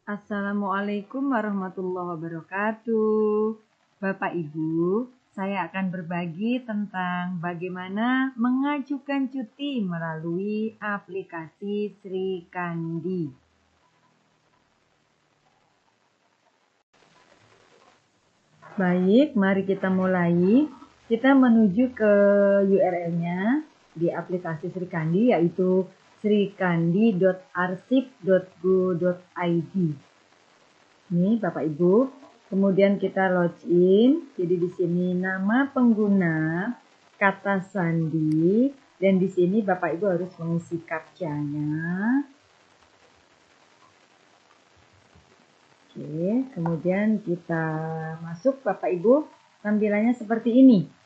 Assalamualaikum warahmatullahi wabarakatuh. Bapak Ibu, saya akan berbagi tentang bagaimana mengajukan cuti melalui aplikasi Sri Kandi. Baik, mari kita mulai. Kita menuju ke URL-nya di aplikasi Sri Kandi, yaitu srikandi.arsip.go.id. Ini Bapak Ibu. Kemudian kita login. Jadi di sini nama pengguna, kata sandi, dan di sini Bapak Ibu harus mengisi captcha-nya. Oke, kemudian kita masuk Bapak Ibu. Tampilannya seperti ini.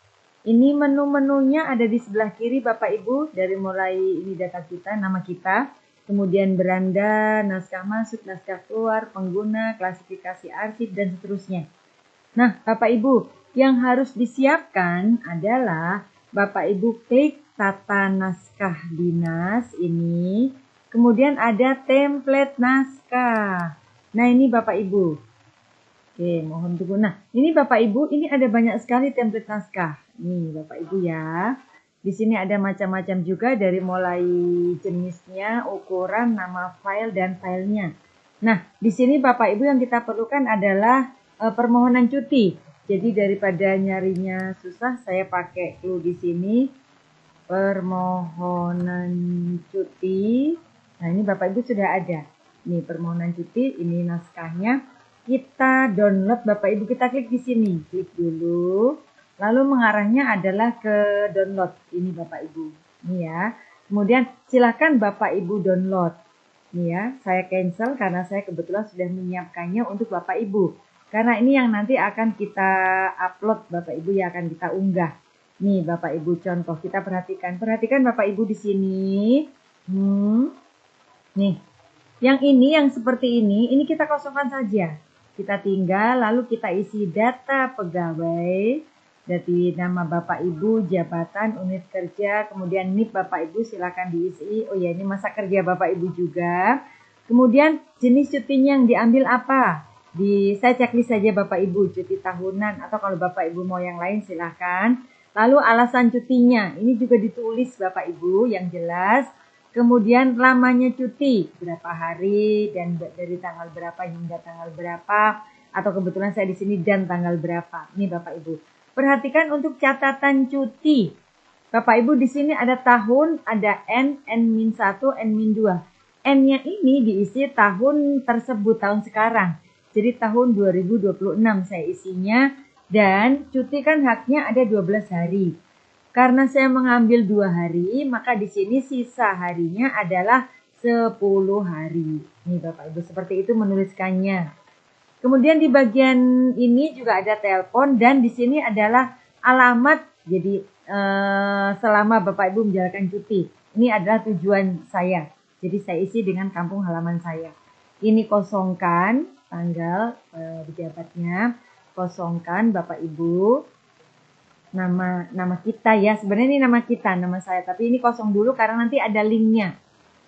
Ini menu-menunya ada di sebelah kiri Bapak Ibu. Dari mulai ini data kita, nama kita. Kemudian beranda, naskah masuk, naskah keluar, pengguna, klasifikasi arsip, dan seterusnya. Nah, Bapak Ibu, yang harus disiapkan adalah Bapak Ibu klik tata naskah dinas ini. Kemudian ada template naskah. Nah, ini Bapak Ibu. Oke, mohon tunggu. Nah, ini Bapak Ibu, ini ada banyak sekali template naskah. Nih, Bapak Ibu ya. Di sini ada macam-macam juga dari mulai jenisnya, ukuran, nama file, dan filenya. Nah, di sini Bapak Ibu yang kita perlukan adalah permohonan cuti. Jadi daripada nyarinya susah, saya pakai clue di sini. Permohonan cuti. Nah, ini Bapak Ibu sudah ada. Nih, permohonan cuti, ini naskahnya. Kita download Bapak Ibu, kita klik di sini, klik dulu, lalu mengarahnya adalah ke download, ini Bapak Ibu, ini ya. Kemudian silakan Bapak Ibu download, ini ya. Saya cancel karena saya kebetulan sudah menyiapkannya untuk Bapak Ibu, karena ini yang nanti akan kita upload Bapak Ibu, yang akan kita unggah. Nih Bapak Ibu contoh, kita perhatikan Bapak Ibu di sini, nih, yang ini yang seperti ini kita kosongkan saja. Kita tinggal, lalu kita isi data pegawai, dari nama Bapak Ibu, jabatan, unit kerja, kemudian NIP Bapak Ibu silakan diisi. Oh ya, ini masa kerja Bapak Ibu juga. Kemudian jenis cutinya yang diambil apa? Saya checklist saja Bapak Ibu, cuti tahunan, atau kalau Bapak Ibu mau yang lain silakan. Lalu alasan cutinya, ini juga ditulis Bapak Ibu yang jelas. Kemudian lamanya cuti, berapa hari dan dari tanggal berapa hingga tanggal berapa, atau kebetulan saya di sini dan tanggal berapa. Ini Bapak Ibu. Perhatikan untuk catatan cuti. Bapak Ibu di sini ada tahun, ada N-1, N-2. N-nya ini diisi tahun tersebut, tahun sekarang. Jadi tahun 2026 saya isinya, dan cuti kan haknya ada 12 hari. Karena saya mengambil 2 hari, maka di sini sisa harinya adalah 10 hari. Nih Bapak Ibu, seperti itu menuliskannya. Kemudian di bagian ini juga ada telepon, dan di sini adalah alamat. Jadi selama Bapak Ibu menjalankan cuti, ini adalah tujuan saya. Jadi saya isi dengan kampung halaman saya. Ini kosongkan tanggal pejabatnya, kosongkan Bapak Ibu. Nama kita ya, sebenarnya ini nama kita, nama saya, tapi ini kosong dulu karena nanti ada linknya,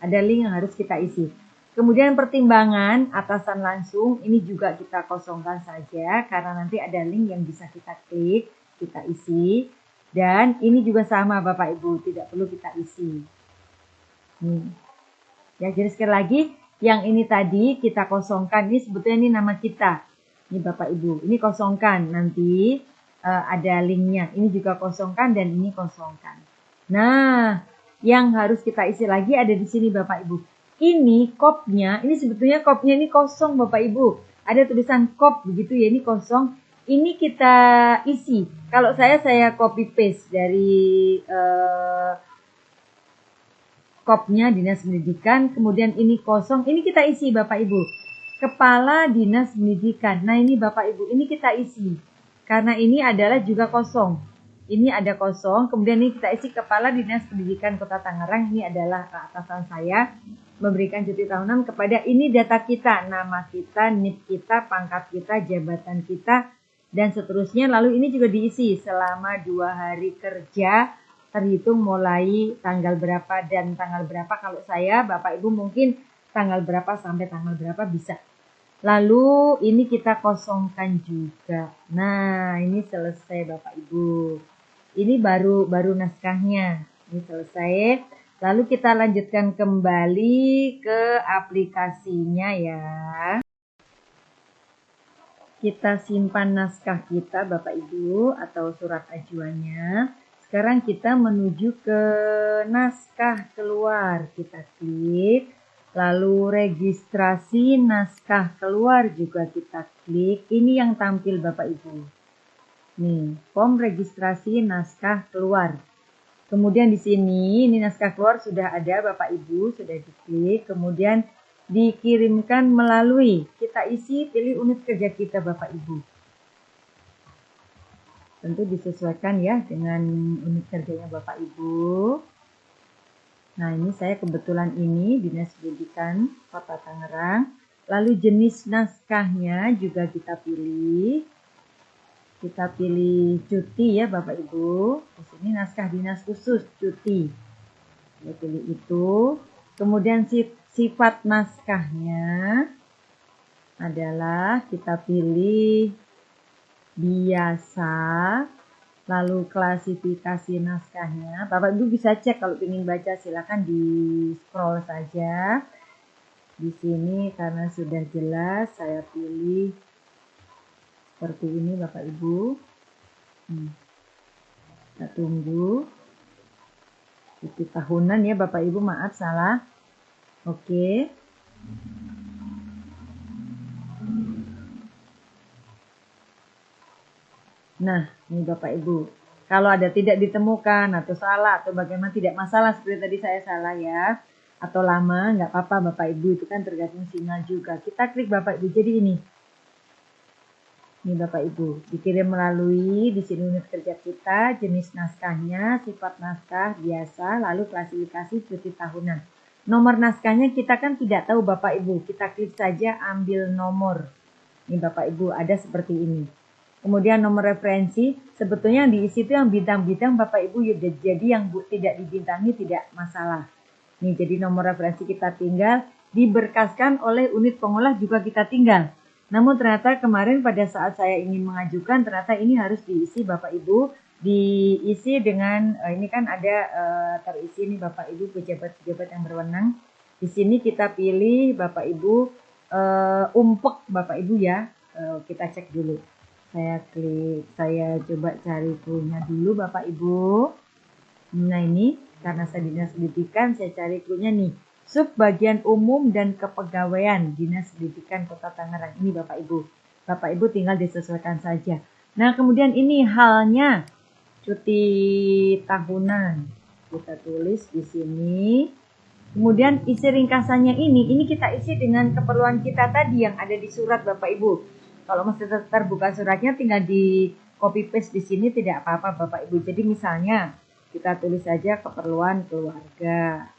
ada link yang harus kita isi. Kemudian pertimbangan atasan langsung, ini juga kita kosongkan saja karena nanti ada link yang bisa kita klik, kita isi. Dan ini juga sama Bapak Ibu, tidak perlu kita isi. Ya, jadi sekali lagi, yang ini tadi kita kosongkan, ini sebetulnya ini nama kita. Ini Bapak Ibu, ini kosongkan nanti. Ada linknya, ini juga kosongkan dan ini kosongkan. Nah, yang harus kita isi lagi ada di sini Bapak Ibu. Ini kopnya, ini sebetulnya kopnya ini kosong Bapak Ibu. Ada tulisan kop begitu ya, ini kosong. Ini kita isi. Kalau saya copy paste dari kopnya Dinas Pendidikan, kemudian ini kosong, ini kita isi Bapak Ibu. Kepala Dinas Pendidikan. Nah, ini Bapak Ibu, ini kita isi. Karena ini adalah juga kosong. Ini ada kosong, kemudian ini kita isi Kepala Dinas Pendidikan Kota Tangerang. Ini adalah atasan saya memberikan cuti tahunan kepada, ini data kita, nama kita, NIP kita, pangkat kita, jabatan kita, dan seterusnya. Lalu ini juga diisi selama 2 hari kerja, terhitung mulai tanggal berapa dan tanggal berapa. Kalau saya, Bapak Ibu mungkin tanggal berapa sampai tanggal berapa bisa. Lalu ini kita kosongkan juga. Nah, ini selesai Bapak Ibu. Ini baru naskahnya. Ini selesai. Lalu kita lanjutkan kembali ke aplikasinya ya. Kita simpan naskah kita Bapak Ibu atau surat ajuannya. Sekarang kita menuju ke naskah keluar. Kita klik. Lalu registrasi naskah keluar juga kita klik. Ini yang tampil Bapak Ibu. Nih, form registrasi naskah keluar. Kemudian di sini, ini naskah keluar sudah ada Bapak Ibu, sudah diklik. Kemudian dikirimkan melalui, kita isi, pilih unit kerja kita Bapak Ibu. Tentu disesuaikan ya dengan unit kerjanya Bapak Ibu. Nah, ini saya kebetulan ini Dinas Pendidikan Kota Tangerang. Lalu jenis naskahnya juga kita pilih. Kita pilih cuti ya Bapak Ibu. Di sini naskah dinas khusus cuti. Kita pilih itu. Kemudian sifat naskahnya adalah kita pilih biasa. Lalu klasifikasi naskahnya. Bapak Ibu bisa cek kalau ingin baca silakan di scroll saja. Di sini karena sudah jelas saya pilih seperti ini Bapak Ibu. Kita tunggu. Cuti tahunan ya Bapak Ibu, maaf salah. Oke. Nah, ini Bapak Ibu. Kalau ada tidak ditemukan atau salah atau bagaimana tidak masalah seperti tadi saya salah ya. Atau lama nggak apa-apa Bapak Ibu, itu kan tergantung sinyal juga. Kita klik Bapak Ibu. Jadi ini. Ini Bapak Ibu, dikirim melalui di sini unit kerja kita, jenis naskahnya, sifat naskah biasa, lalu klasifikasi cuti tahunan. Nomor naskahnya kita kan tidak tahu Bapak Ibu, kita klik saja ambil nomor. Ini Bapak Ibu ada seperti ini. Kemudian nomor referensi, sebetulnya yang diisi itu yang bintang-bintang Bapak Ibu, jadi yang tidak dibintangi tidak masalah. Nih jadi nomor referensi kita tinggal, diberkaskan oleh unit pengolah juga kita tinggal. Namun ternyata kemarin pada saat saya ingin mengajukan ternyata ini harus diisi Bapak Ibu, diisi dengan ini kan ada terisi nih Bapak Ibu pejabat-pejabat yang berwenang. Di sini kita pilih Bapak Ibu umpek Bapak Ibu ya. Kita cek dulu. Saya klik, saya coba cari clue-nya dulu Bapak Ibu. Nah ini karena saya Dinas Pendidikan saya cari clue-nya nih. Sub bagian umum dan kepegawaian Dinas Pendidikan Kota Tangerang. Ini Bapak Ibu. Bapak Ibu tinggal disesuaikan saja. Nah kemudian ini halnya cuti tahunan. Kita tulis di sini. Kemudian isi ringkasannya ini kita isi dengan keperluan kita tadi yang ada di surat Bapak Ibu. Kalau masih terbuka suratnya tinggal di copy paste di sini tidak apa-apa Bapak Ibu. Jadi misalnya kita tulis saja keperluan keluarga.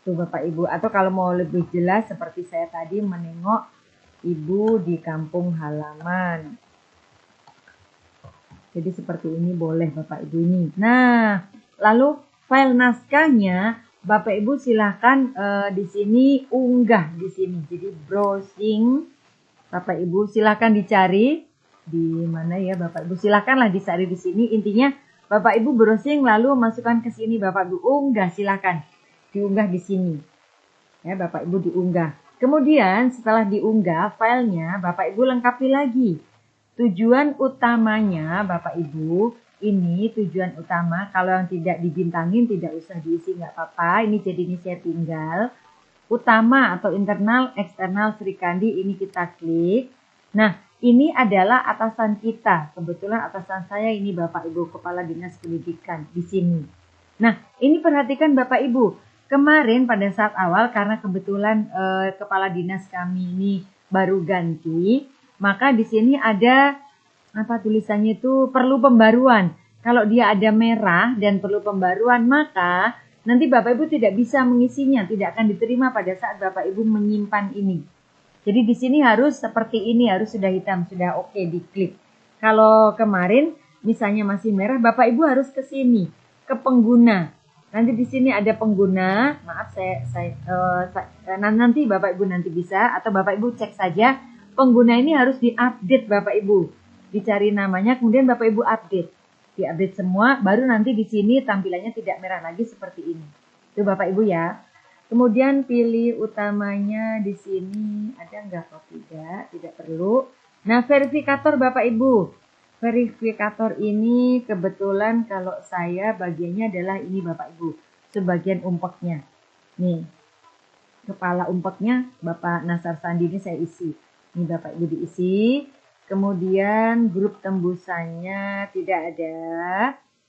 Tuh Bapak Ibu, atau kalau mau lebih jelas seperti saya tadi menengok ibu di kampung halaman. Jadi seperti ini boleh Bapak Ibu ini. Nah, lalu file naskahnya Bapak Ibu silahkan di sini unggah di sini. Jadi browsing Bapak Ibu silahkan dicari di mana ya Bapak Ibu, silahkanlah dicari di sini. Intinya Bapak Ibu browsing lalu masukkan ke sini Bapak Ibu unggah silahkan. Diunggah di sini. Ya, Bapak Ibu diunggah. Kemudian setelah diunggah filenya, Bapak Ibu lengkapi lagi. Tujuan utamanya Bapak Ibu, ini tujuan utama. Kalau yang tidak dibintangin tidak usah diisi, nggak apa-apa. Ini jadi ini saya tinggal. Utama atau internal, eksternal Sri Kandi ini kita klik. Nah, ini adalah atasan kita. Kebetulan atasan saya ini Bapak Ibu, Kepala Dinas Pendidikan di sini. Nah, ini perhatikan Bapak Ibu. Kemarin pada saat awal karena kebetulan kepala dinas kami ini baru ganti, maka di sini ada apa tulisannya itu perlu pembaruan. Kalau dia ada merah dan perlu pembaruan, maka nanti Bapak Ibu tidak bisa mengisinya, tidak akan diterima pada saat Bapak Ibu menyimpan ini. Jadi di sini harus seperti ini, harus sudah hitam, sudah oke diklik. Kalau kemarin misalnya masih merah, Bapak Ibu harus ke sini, ke pengguna. Nanti di sini ada pengguna, maaf nanti Bapak Ibu nanti bisa, atau Bapak Ibu cek saja, pengguna ini harus diupdate Bapak Ibu. Dicari namanya, kemudian Bapak Ibu update. Diupdate semua, baru nanti di sini tampilannya tidak merah lagi seperti ini. Itu Bapak Ibu ya. Kemudian pilih utamanya di sini, ada nggak? Oh tidak, tidak perlu. Nah, verifikator Bapak Ibu. Verifikator ini kebetulan kalau saya bagiannya adalah ini Bapak Ibu, sebagian umpeknya. Nih, kepala umpeknya Bapak Nasar Sandi ini saya isi. Ini Bapak Ibu diisi. Kemudian grup tembusannya tidak ada,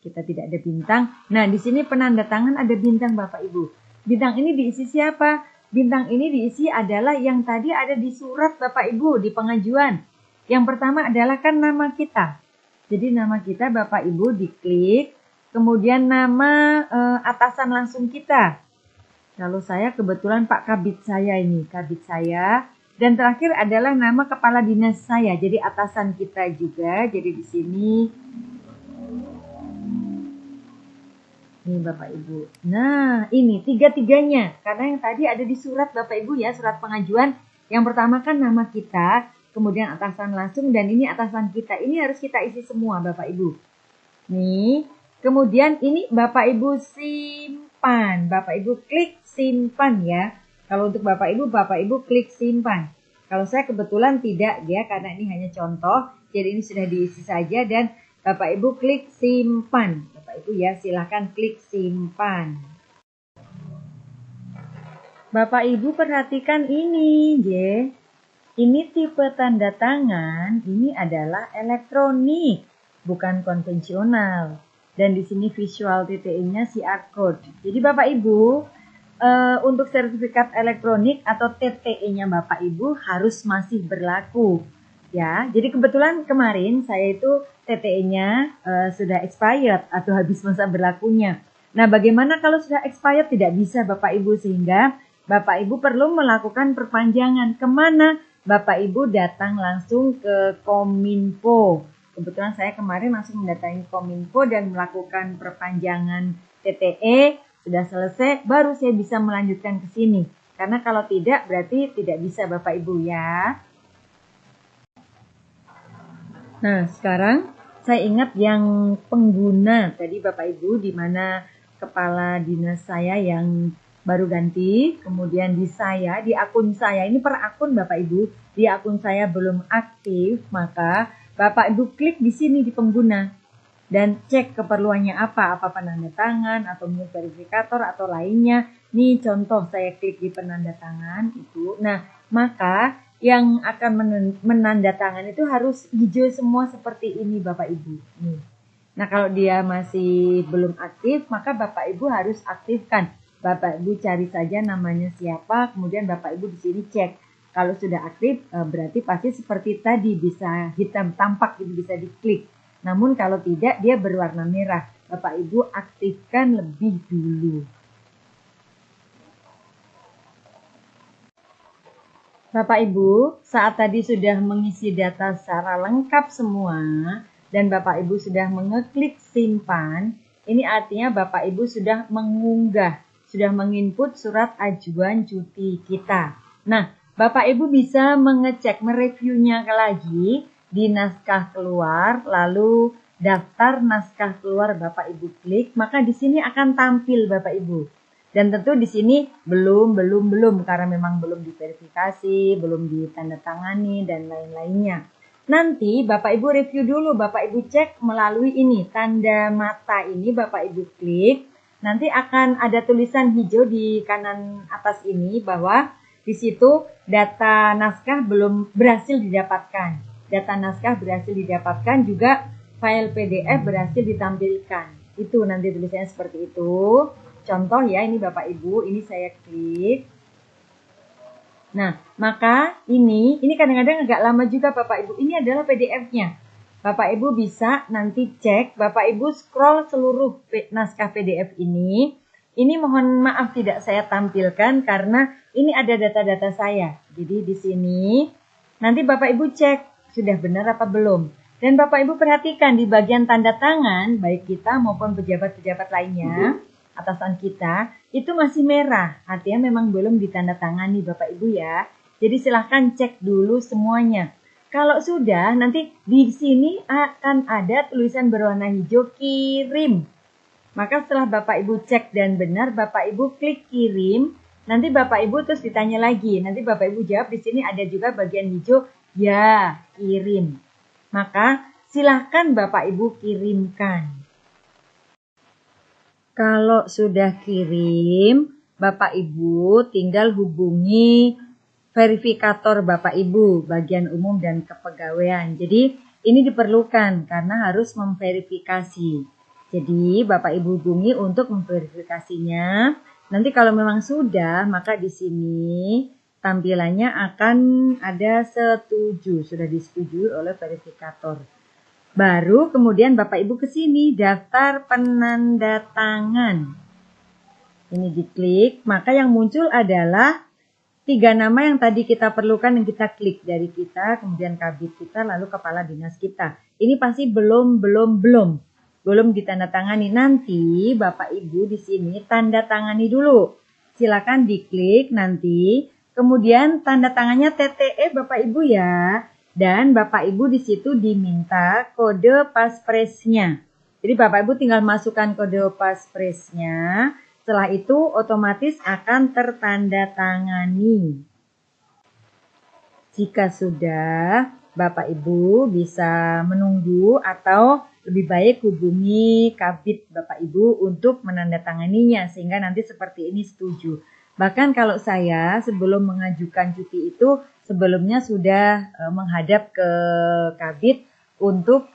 kita tidak ada bintang. Nah, di sini penanda tangan ada bintang Bapak Ibu. Bintang ini diisi siapa? Bintang ini diisi adalah yang tadi ada di surat Bapak Ibu di pengajuan. Yang pertama adalah kan nama kita. Jadi nama kita Bapak Ibu diklik, kemudian nama atasan langsung kita. Kalau saya kebetulan Pak Kabid saya ini, Kabid saya. Dan terakhir adalah nama kepala dinas saya, jadi atasan kita juga. Jadi di sini, ini Bapak Ibu. Nah ini tiga-tiganya, karena yang tadi ada di surat Bapak Ibu ya, surat pengajuan. Yang pertama kan nama kita, kemudian atasan langsung, dan ini atasan kita. Ini harus kita isi semua Bapak Ibu. Nih, kemudian ini Bapak Ibu simpan. Bapak Ibu klik simpan ya. Kalau untuk Bapak Ibu klik simpan. Kalau saya kebetulan tidak ya, karena ini hanya contoh. Jadi ini sudah diisi saja dan Bapak Ibu klik simpan. Bapak Ibu ya, silahkan klik simpan. Bapak Ibu perhatikan ini, J. Ini tipe tanda tangan, ini adalah elektronik, bukan konvensional. Dan di sini visual TTE-nya QR code. Jadi Bapak Ibu, untuk sertifikat elektronik atau TTE-nya Bapak Ibu harus masih berlaku. Ya, jadi kebetulan kemarin saya itu TTE-nya sudah expired atau habis masa berlakunya. Nah, bagaimana kalau sudah expired? Tidak bisa Bapak Ibu, sehingga Bapak Ibu perlu melakukan perpanjangan. Kemana? Bapak Ibu datang langsung ke Kominfo. Kebetulan saya kemarin langsung mendatangi Kominfo dan melakukan perpanjangan TTE. Sudah selesai, baru saya bisa melanjutkan ke sini. Karena kalau tidak, berarti tidak bisa Bapak Ibu ya. Nah, sekarang saya ingat yang pengguna tadi Bapak Ibu, di mana kepala dinas saya yang baru ganti, kemudian di akun saya, ini per akun Bapak Ibu, di akun saya belum aktif, maka Bapak Ibu klik di sini di pengguna dan cek keperluannya apa penanda tangan atau verifikator atau lainnya. Nih contoh saya klik di penanda tangan itu. Nah, maka yang akan menandatangan itu harus hijau semua seperti ini Bapak Ibu. Nih. Nah, kalau dia masih belum aktif, maka Bapak Ibu harus aktifkan. Bapak Ibu cari saja namanya siapa, kemudian Bapak Ibu di sini cek. Kalau sudah aktif, berarti pasti seperti tadi bisa hitam tampak, itu bisa diklik. Namun kalau tidak, dia berwarna merah. Bapak Ibu aktifkan lebih dulu. Bapak Ibu, saat tadi sudah mengisi data secara lengkap semua, dan Bapak Ibu sudah mengeklik simpan, ini artinya Bapak Ibu sudah mengunggah, sudah menginput surat ajuan cuti kita. Nah, Bapak Ibu bisa mengecek, mereviewnya lagi di naskah keluar, lalu daftar naskah keluar Bapak Ibu klik, maka di sini akan tampil Bapak Ibu. Dan tentu di sini belum karena memang belum diverifikasi, belum ditandatangani dan lain-lainnya. Nanti Bapak Ibu review dulu, Bapak Ibu cek melalui ini tanda mata ini, Bapak Ibu klik. Nanti akan ada tulisan hijau di kanan atas ini bahwa di situ data naskah belum berhasil didapatkan. Data naskah berhasil didapatkan, juga file PDF berhasil ditampilkan. Itu nanti tulisannya seperti itu. Contoh ya, ini Bapak Ibu, ini saya klik. Nah, maka ini kadang-kadang agak lama juga Bapak Ibu. Ini adalah PDF-nya. Bapak Ibu bisa nanti cek, Bapak Ibu scroll seluruh naskah PDF ini. Ini mohon maaf tidak saya tampilkan karena ini ada data-data saya. Jadi di sini nanti Bapak Ibu cek sudah benar apa belum. Dan Bapak Ibu perhatikan di bagian tanda tangan, baik kita maupun pejabat-pejabat lainnya, atasan kita itu masih merah, artinya memang belum ditandatangani Bapak Ibu ya. Jadi silahkan cek dulu semuanya. Kalau sudah, nanti di sini akan ada tulisan berwarna hijau kirim. Maka setelah Bapak Ibu cek dan benar, Bapak Ibu klik kirim. Nanti Bapak Ibu terus ditanya lagi. Nanti Bapak Ibu jawab, di sini ada juga bagian hijau, ya, kirim. Maka silahkan Bapak Ibu kirimkan. Kalau sudah kirim, Bapak Ibu tinggal hubungi verifikator Bapak Ibu, bagian umum dan kepegawaian. Jadi ini diperlukan karena harus memverifikasi. Jadi Bapak Ibu hubungi untuk memverifikasinya. Nanti kalau memang sudah, maka di sini tampilannya akan ada setuju, sudah disetujui oleh verifikator. Baru kemudian Bapak Ibu ke sini, daftar penandatangan. Ini diklik, maka yang muncul adalah 3 nama yang tadi kita perlukan yang kita klik dari kita, kemudian kabid kita, lalu kepala dinas kita. Ini pasti belum ditandatangani. Nanti Bapak Ibu di sini tanda tangani dulu. Silakan diklik nanti, kemudian tanda tangannya TTE Bapak Ibu ya. Dan Bapak Ibu di situ diminta kode paspresnya. Jadi Bapak Ibu tinggal masukkan kode paspresnya. Setelah itu otomatis akan tertandatangani. Jika sudah, Bapak Ibu bisa menunggu atau lebih baik hubungi kabid Bapak Ibu untuk menandatanganinya sehingga nanti seperti ini setuju. Bahkan kalau saya sebelum mengajukan cuti itu sebelumnya sudah menghadap ke kabid untuk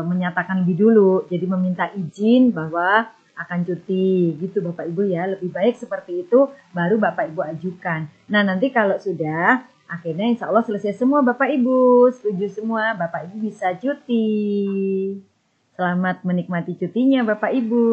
menyatakan lebih dulu. Jadi meminta izin bahwa akan cuti gitu Bapak Ibu ya. Lebih baik seperti itu baru Bapak Ibu ajukan. Nah nanti kalau sudah akhirnya insya Allah selesai semua Bapak Ibu. Setuju semua Bapak Ibu bisa cuti. Selamat menikmati cutinya Bapak Ibu.